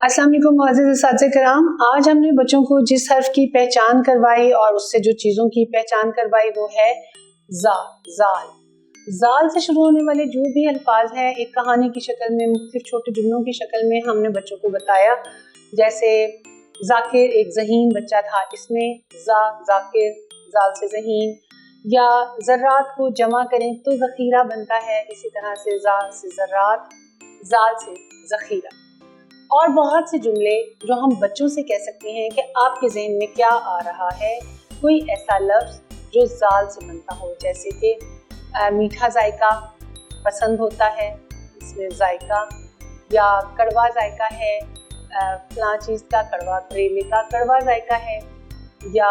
अस्सलाम वालेकुम मुअज़्ज़िज़ असातिज़े किराम। आज हमने बच्चों को जिस हर्फ की पहचान करवाई और उससे जो चीज़ों की पहचान करवाई वो है जाल। जाल से शुरू होने वाले जो भी अल्फाज हैं एक कहानी की शक्ल में, मुख्तलिफ छोटे जुमलों की शक्ल में हमने बच्चों को बताया। जैसे जाकिर एक ज़हीन बच्चा था, इसमें जाकिर, जाल से ज़हीन, या ज़र्रात को जमा करें तो ज़ख़ीरा बनता है, इसी तरह से जा से ज़र्रात, जाल से ज़ख़ीरा। और बहुत से जुमले जो हम बच्चों से कह सकते हैं कि आपके ज़हन में क्या आ रहा है, कोई ऐसा लफ्ज़ जो जाल से बनता हो, जैसे कि मीठा जायका पसंद होता है, इसमें जायका, या कड़वा जायका है, फलां चीज़ का कड़वा, करेले का कड़वा जायका है, या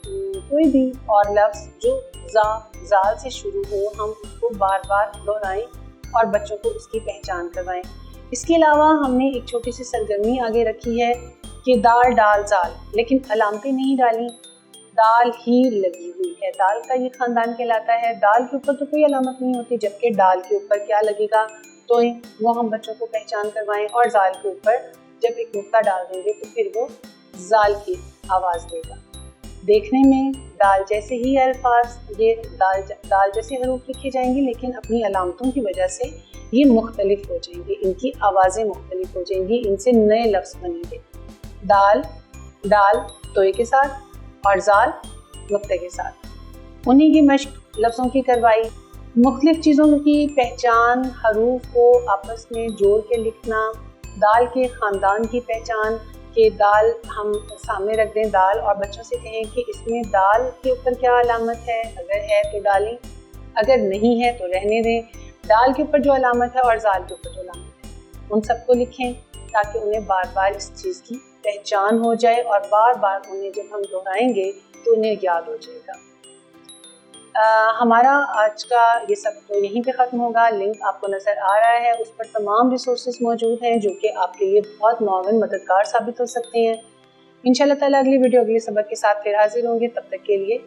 कोई भी और लफ्ज़ जो जाल से शुरू हो, हम उसको बार बार दोहराएं और बच्चों को उसकी पहचान करवाएं। इसके अलावा हमने एक छोटी सी सरगर्मी आगे रखी है कि दाल डाल जाल, लेकिन अलामतें नहीं डाली, दाल ही लगी हुई है। दाल का ये खानदान कहलाता है। दाल के ऊपर तो कोई अलामत नहीं होती, जबकि डाल के ऊपर क्या लगेगा तो वो हम बच्चों को पहचान करवाएं। और जाल के ऊपर जब एक नुक्ता डाल देंगे तो फिर वो जाल की आवाज़ देगा। देखने में दाल जैसे ही अल्फाज, ये दाल जैसे हरूफ लिखे जाएंगे, लेकिन अपनी अलामतों की वजह से ये मुख्तलिफ हो जाएंगे, इनकी आवाज़ें मुख्तलिफ हो जाएंगी, इनसे नए लफ्ज़ बनेंगे। दाल तोय के साथ और जाल नुक्ते के साथ। उन्हीं की मश्क लफ्ज़ों की करवाई, मुख्तलिफ चीज़ों की पहचान, हरूफ को आपस में जोड़ के लिखना, दाल के ख़ानदान की पहचान कि दाल हम सामने रख दें दाल और बच्चों से कहें कि इसमें दाल के ऊपर क्या अलामत है, अगर है तो डालें, अगर नहीं है तो रहने दें। दाल के ऊपर जो अलामत है और जाल के ऊपर जो अलामत है उन सबको लिखें, ताकि उन्हें बार बार इस चीज़ की पहचान हो जाए और बार बार उन्हें जब हम दोहराएंगे तो उन्हें याद हो जाएगा। हमारा आज का ये सब तो यहीं पे ख़त्म होगा। लिंक आपको नज़र आ रहा है, उस पर तमाम रिसोर्सेज मौजूद हैं जो कि आपके लिए बहुत मुआविन मददगार साबित हो सकते हैं। इंशाल्लाह ताला अगली वीडियो अगले सबक के साथ फिर हाजिर होंगे। तब तक के लिए